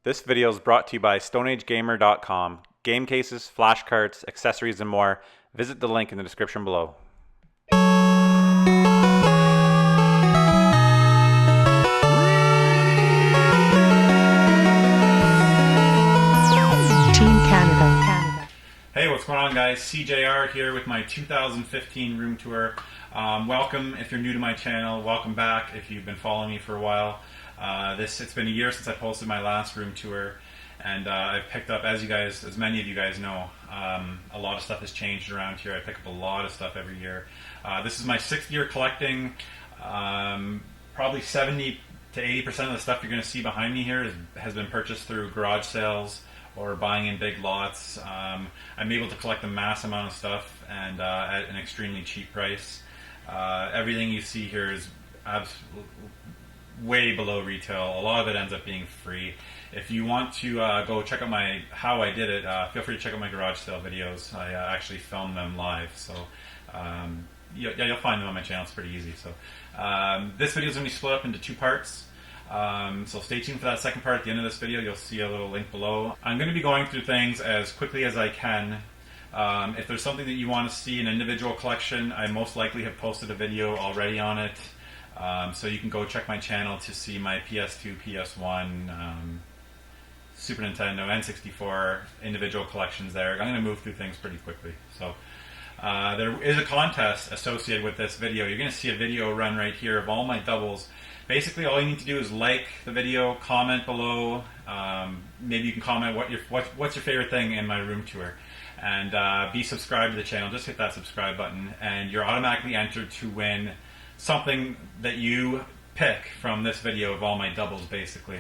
This video is brought to you by StoneAgeGamer.com. Game cases, flash cards, accessories, and more. Visit the link in the description below. Team Canada. Hey, what's going on, guys? SeeJayAre here with my 2015 room tour. Welcome if you're new to my channel. Welcome back if you've been following me for a while. It's been a year since I posted my last room tour, and I've picked up, as many of you guys know, a lot of stuff has changed around here. I pick up a lot of stuff every year. This is my 6th year collecting. Probably 70 to 80% of the stuff you're going to see behind me here has been purchased through garage sales or buying in big lots. I'm able to collect a mass amount of stuff and at an extremely cheap price. Everything you see here is way below retail. A lot of it ends up being free. If you want to go check out how I did it, feel free to check out my garage sale videos. I actually filmed them live, so you'll find them on my channel. It's pretty easy. So this video is going to be split up into 2 parts. So stay tuned for that second part. At the end of this video, you'll see a little link below. I'm going to be going through things as quickly as I can. If there's something that you want to see, an individual collection, I most likely have posted a video already on it. So you can go check my channel to see my PS2, PS1, Super Nintendo, N64 individual collections there. I'm going to move through things pretty quickly. So there is a contest associated with this video. You're going to see a video run right here of all my doubles. Basically, all you need to do is like the video, comment below. Maybe you can comment what's your favorite thing in my room tour, and be subscribed to the channel. Just hit that subscribe button, and you're automatically entered to win something that you pick from this video of all my doubles, basically.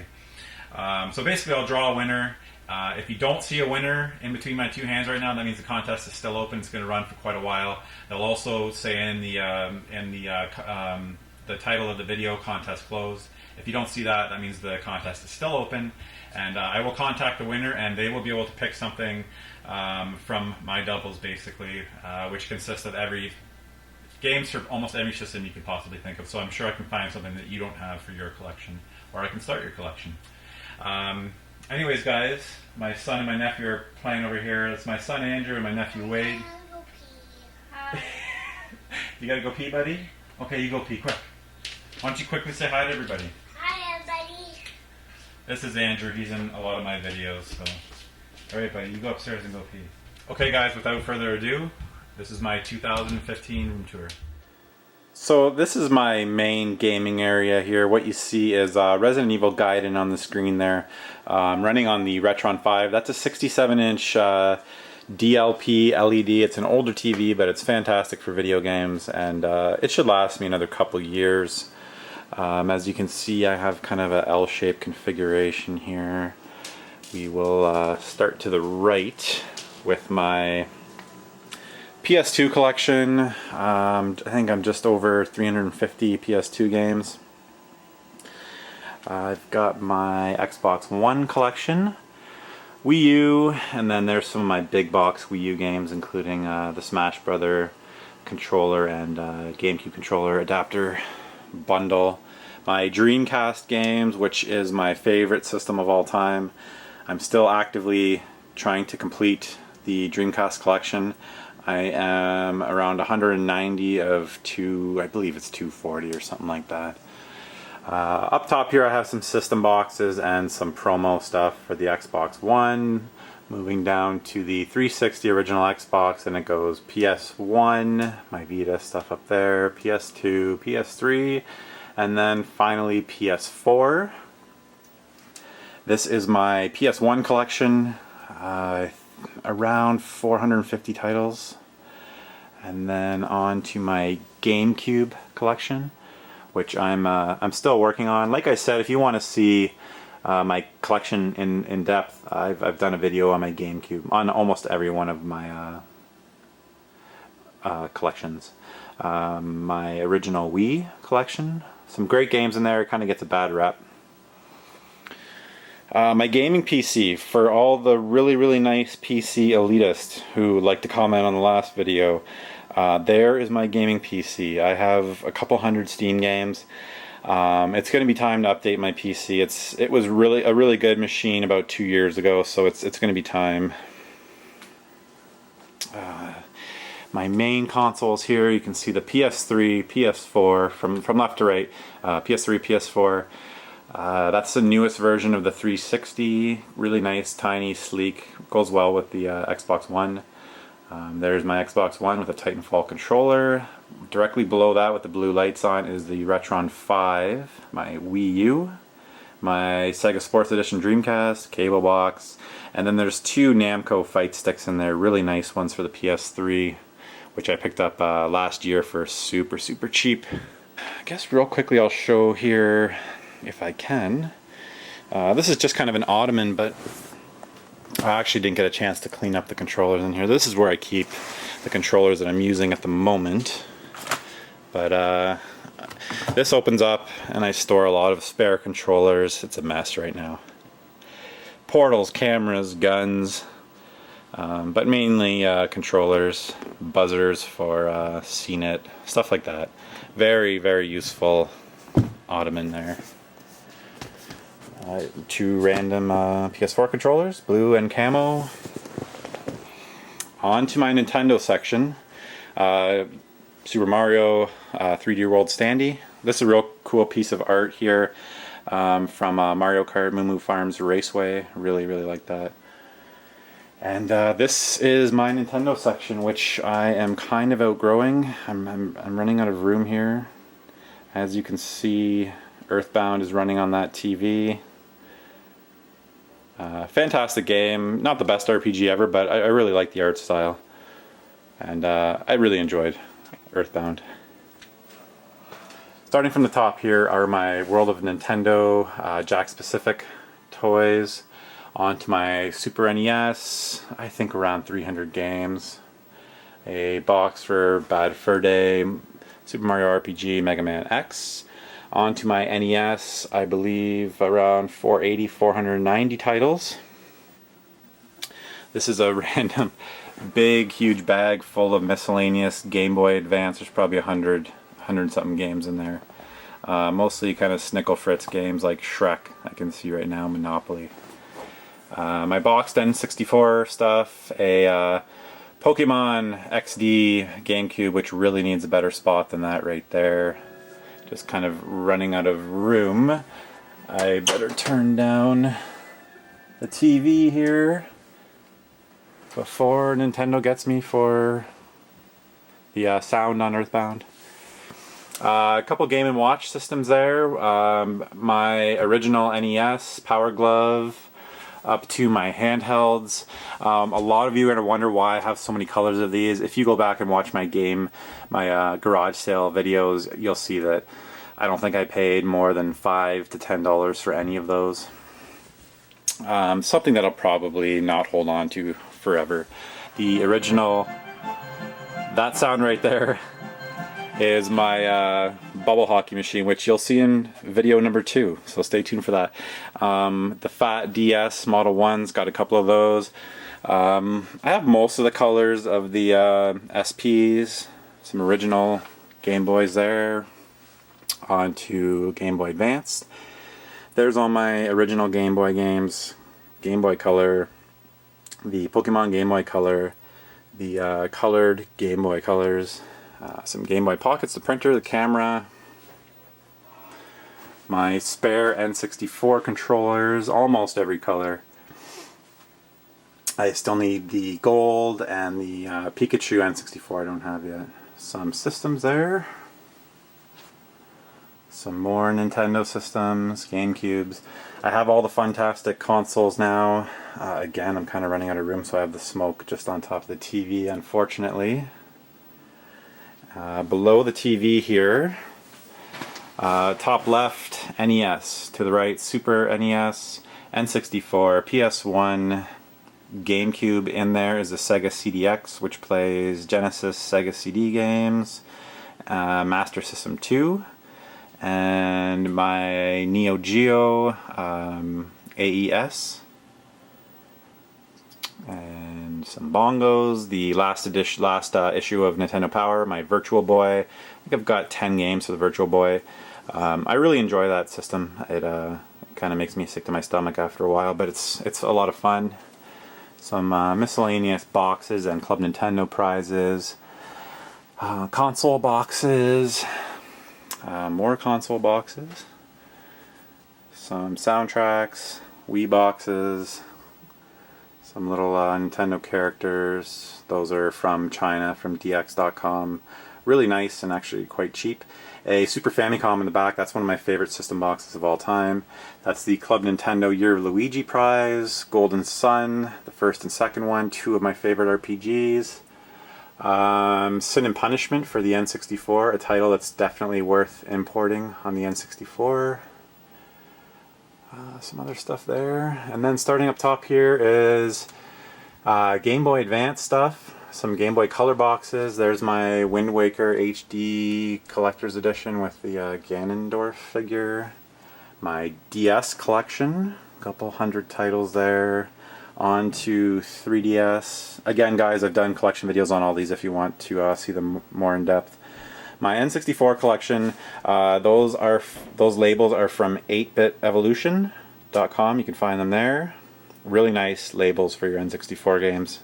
So basically, I'll draw a winner. If you don't see a winner in between my 2 hands right now, that means the contest is still open. It's going to run for quite a while. They'll also say in the title of the video, contest closed. If you don't see that, that means the contest is still open, and I will contact the winner, and they will be able to pick something from my doubles, basically, which consists of games for almost every system you could possibly think of. So I'm sure I can find something that you don't have for your collection, or I can start your collection. Anyways, guys, my son and my nephew are playing over here. It's my son Andrew and my nephew Wade. You gotta go pee, buddy? Okay, you go pee, quick. Why don't you quickly say hi to everybody? Hi, everybody. This is Andrew. He's in a lot of my videos. So, all right, buddy, you go upstairs and go pee. Okay, guys, without further ado, this is my 2015 room tour. So this is my main gaming area here. What you see is Resident Evil Gaiden on the screen there. Running on the Retron 5. That's a 67-inch DLP LED. It's an older TV, but it's fantastic for video games, and it should last me another couple years. As you can see, I have kind of a L-shaped configuration here. We will start to the right with my PS2 collection. I think I'm just over 350 PS2 games. I've got my Xbox One collection, Wii U, and then there's some of my big box Wii U games, including the Smash Brother controller and GameCube controller adapter bundle. My Dreamcast games, which is my favorite system of all time. I'm still actively trying to complete the Dreamcast collection. I am around 190 of I believe it's 240 or something like that. Up top here I have some system boxes and some promo stuff for the Xbox One. Moving down to the 360 original Xbox, and it goes PS1, my Vita stuff up there, PS2, PS3, and then finally PS4. This is my PS1 collection. Around 450 titles, and then on to my GameCube collection, which I'm still working on. Like I said, if you want to see my collection in depth, I've done a video on my GameCube, on almost every one of my collections. My original Wii collection, some great games in there. It kind of gets a bad rep. My gaming PC, for all the really nice PC elitists who like to comment on the last video, there is my gaming PC. I have a couple hundred Steam games. It's going to be time to update my PC. It was really a really good machine about 2 years ago, so it's going to be time. My main consoles here, you can see the PS3, PS4 from left to right. PS3, PS4. That's the newest version of the 360. Really nice, tiny, sleek. Goes well with the Xbox One. There's my Xbox One with a Titanfall controller. Directly below that with the blue lights on is the Retron 5, my Wii U, my Sega Sports Edition Dreamcast, cable box, and then there's 2 Namco fight sticks in there, really nice ones for the PS3, which I picked up last year for super cheap. I guess real quickly I'll show here, if I can. This is just kind of an ottoman, but I actually didn't get a chance to clean up the controllers in here. This is where I keep the controllers that I'm using at the moment. But this opens up and I store a lot of spare controllers. It's a mess right now. Portals, cameras, guns, but mainly controllers, buzzers for CNET, stuff like that. Very useful ottoman there. 2 random PS4 controllers, blue and camo. On to my Nintendo section. Super Mario 3D World Standee. This is a real cool piece of art here from Mario Kart Moo Moo Farms Raceway. Really like that. And this is my Nintendo section, which I am kind of outgrowing. I'm running out of room here. As you can see, Earthbound is running on that TV. Fantastic game. Not the best RPG ever, but I really like the art style. And I really enjoyed Earthbound. Starting from the top here are my World of Nintendo Jack-specific toys. Onto my Super NES, I think around 300 games. A box for Bad Fur Day, Super Mario RPG, Mega Man X. Onto my NES, I believe around 490 titles. This is a random big huge bag full of miscellaneous Game Boy Advance. There's probably 100 something games in there. Mostly kind of Snickle Fritz games like Shrek, I can see right now, Monopoly. My boxed N64 stuff, a Pokemon XD GameCube, which really needs a better spot than that right there. Just kind of running out of room. I better turn down the TV here before Nintendo gets me for the sound on Earthbound. A couple Game & Watch systems there. My original NES, Power Glove, up to my handhelds. A lot of you are going to wonder why I have so many colors of these. If you go back and watch my garage sale videos, you'll see that I don't think I paid more than $5 to $10 for any of those. Something that I'll probably not hold on to forever. The original, that sound right there, is my bubble hockey machine, which you'll see in video number 2, so stay tuned for that. The Fat DS Model 1's got a couple of those. I have most of the colors of the SPs, some original Game Boys there, onto Game Boy Advance. There's all my original Game Boy games, Game Boy Color, the Pokemon Game Boy Color, the colored Game Boy Colors, some Game Boy Pockets, the printer, the camera, my spare N64 controllers, almost every color. I still need the gold and the Pikachu N64 I don't have yet. Some systems there. Some more Nintendo systems, GameCubes. I have all the fantastic consoles now. Again, I'm kind of running out of room, so I have the smoke just on top of the TV, unfortunately. Below the TV here, top left, NES. To the right, Super NES, N64, PS1, GameCube. In there is a Sega CDX, which plays Genesis, Sega CD games, Master System 2, and my Neo Geo AES, and some bongos, the last issue of Nintendo Power, my Virtual Boy. I think I've got 10 games for the Virtual Boy. I really enjoy that system. It kind of makes me sick to my stomach after a while, but it's a lot of fun. Some miscellaneous boxes and Club Nintendo prizes, console boxes, more console boxes, some soundtracks, Wii boxes, some little Nintendo characters. Those are from China, from dx.com. Really nice and actually quite cheap. A Super Famicom in the back. That's one of my favorite system boxes of all time. That's the Club Nintendo Year of Luigi prize, Golden Sun, the first and second one, two of my favorite RPGs. Sin and Punishment for the N64, a title that's definitely worth importing on the N64. Some other stuff there. And then starting up top here is Game Boy Advance stuff. Some Game Boy Color boxes. There's my Wind Waker HD Collector's Edition with the Ganondorf figure. My DS collection. A couple hundred titles there. On to 3DS. Again, guys, I've done collection videos on all these if you want to see them more in depth. My N64 collection, those labels are from 8bitevolution.com. You can find them there. Really nice labels for your N64 games.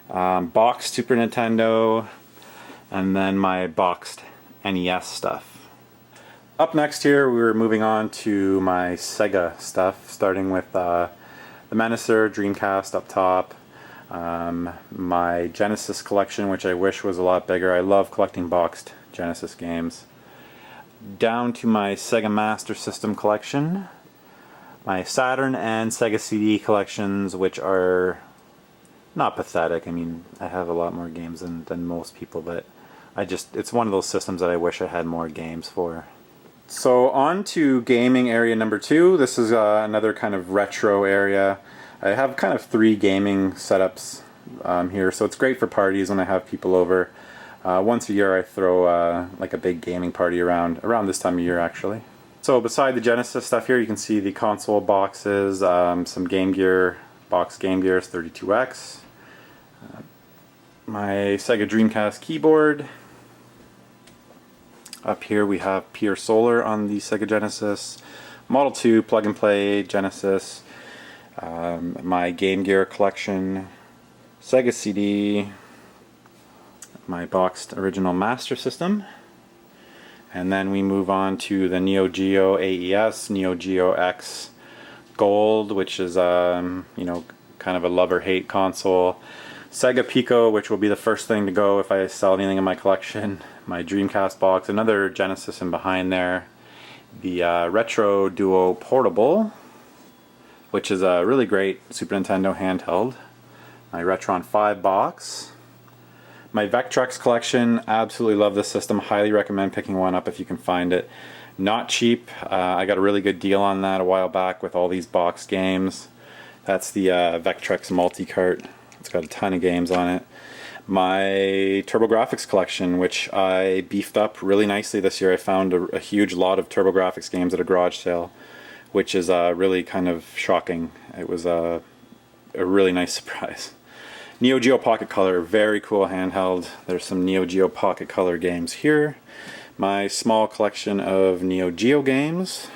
Boxed Super Nintendo, and then my boxed NES stuff. Up next here, we're moving on to my Sega stuff, starting with the Menacer Dreamcast up top. My Genesis collection, which I wish was a lot bigger. I love collecting boxed Genesis games. Down to my Sega Master System collection. My Saturn and Sega CD collections, which are not pathetic. I mean, I have a lot more games than most people, but it's one of those systems that I wish I had more games for. So on to gaming area number 2. This is another kind of retro area. I have kind of 3 gaming setups here, so it's great for parties when I have people over. Once a year I throw like a big gaming party around this time of year actually. So beside the Genesis stuff here, you can see the console boxes, some Game Gear, box Game Gears 32X, my Sega Dreamcast keyboard. Up here we have Pure Solar on the Sega Genesis, Model 2 plug and play Genesis, my Game Gear collection, Sega CD, my boxed original Master System, and then we move on to the Neo Geo AES, Neo Geo X Gold, which is you know, kind of a love-or-hate console, Sega Pico, which will be the first thing to go if I sell anything in my collection, my Dreamcast box, another Genesis in behind there, the Retro Duo Portable, which is a really great Super Nintendo handheld, my Retron 5 box, my Vectrex collection. Absolutely love this system, highly recommend picking one up if you can find it. Not cheap, I got a really good deal on that a while back with all these box games. That's the Vectrex multi-cart. It's got a ton of games on it. My TurboGrafx collection, which I beefed up really nicely this year. I found a huge lot of TurboGrafx games at a garage sale, which is really kind of shocking. It was a really nice surprise. Neo Geo Pocket Color, very cool handheld. There's some Neo Geo Pocket Color games here. My small collection of Neo Geo games.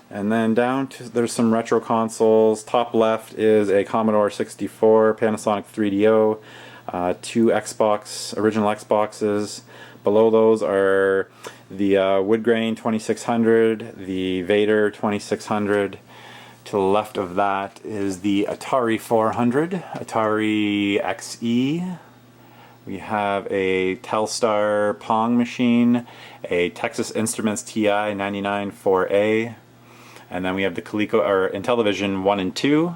And then down to, there's some retro consoles. Top left is a Commodore 64, Panasonic 3DO, 2 original Xboxes. Below those are the Woodgrain 2600, the Vader 2600. To the left of that is the Atari 400, Atari XE. We have a Telstar Pong machine, a Texas Instruments TI 99 4A, and then we have the Coleco Intellivision 1 and 2.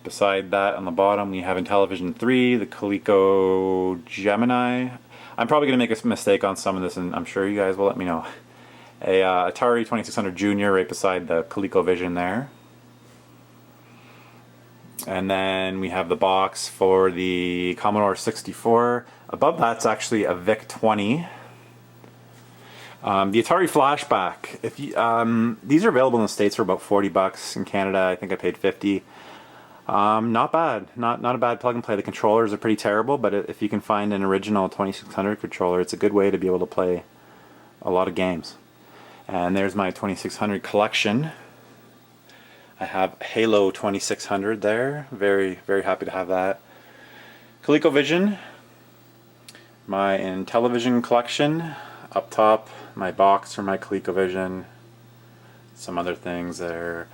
Beside that on the bottom we have Intellivision 3, the Coleco Gemini. I'm probably going to make a mistake on some of this, and I'm sure you guys will let me know. A Atari 2600 Junior right beside the ColecoVision there. And then we have the box for the Commodore 64. Above that's actually a VIC-20. The Atari Flashback. If you, these are available in the States for about $40. In Canada, I think I paid $50. Not bad. Not a bad plug and play. The controllers are pretty terrible, but if you can find an original 2600 controller, it's a good way to be able to play a lot of games. And there's my 2600 collection. I have Halo 2600 there. Very, very happy to have that. ColecoVision. My Intellivision collection. Up top, my box for my ColecoVision. Some other things there.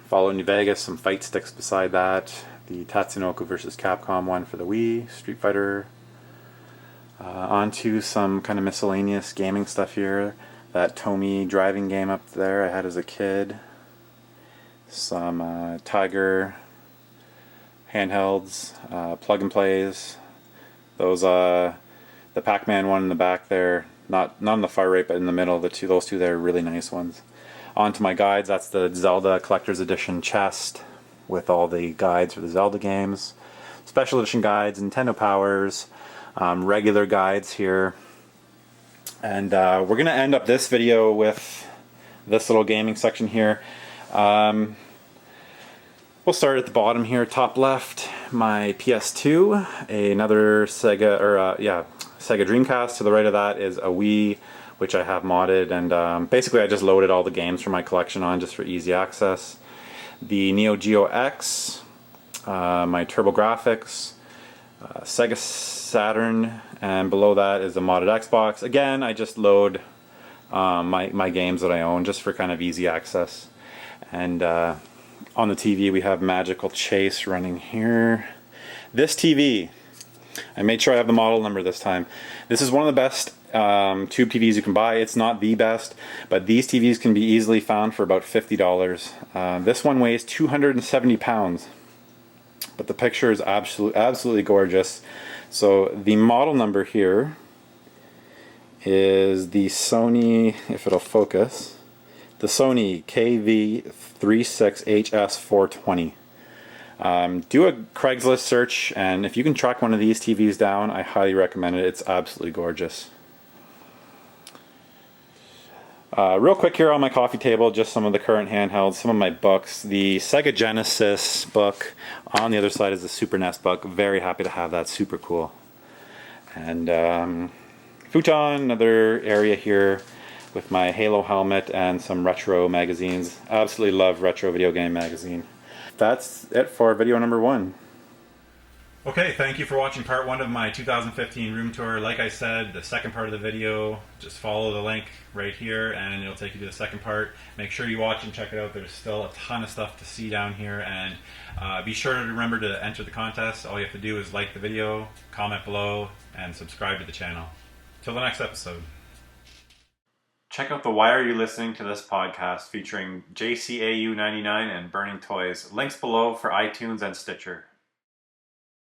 Fallout New Vegas, some fight sticks beside that. The Tatsunoko vs. Capcom one for the Wii. Street Fighter. Onto some kind of miscellaneous gaming stuff here. That Tomy driving game up there I had as a kid. Some Tiger handhelds, plug and plays. Those the Pac-Man one in the back there, not on the far right but in the middle, those two there are really nice ones. On to my guides, that's the Zelda Collector's Edition chest with all the guides for the Zelda games. Special edition guides, Nintendo Powers, regular guides here. And we're going to end up this video with this little gaming section here. We'll start at the bottom here, top left, my PS2, another Sega, Sega Dreamcast. To the right of that is a Wii, which I have modded, and basically I just loaded all the games from my collection on just for easy access. The Neo Geo X, my TurboGrafx, Sega Saturn, and below that is a modded Xbox. Again, I just load my games that I own just for kind of easy access. And on the TV we have Magical Chase running here. This TV, I made sure I have the model number this time. This is one of the best tube TVs you can buy. It's not the best, but these TVs can be easily found for about $50. This one weighs 270 pounds. But the picture is absolutely gorgeous. So the model number here is the Sony, if it'll focus, the Sony KV36HS420. Do a Craigslist search, and if you can track one of these TVs down, I highly recommend it. It's absolutely gorgeous. Real quick here on my coffee table, just some of the current handhelds, some of my books. The Sega Genesis book, on the other side is the Super NES book. Very happy to have that, super cool. And futon, another area here with my Halo helmet and some retro magazines. Absolutely love retro video game magazine. That's it for video number 1. Okay, thank you for watching part 1 of my 2015 room tour. Like I said, the second part of the video, just follow the link right here and it'll take you to the second part. Make sure you watch and check it out. There's still a ton of stuff to see down here, and be sure to remember to enter the contest. All you have to do is like the video, comment below, and subscribe to the channel. Till the next episode. Check out the Why Are You Listening to This podcast featuring JCAU99 and Burning Toys. Links below for iTunes and Stitcher.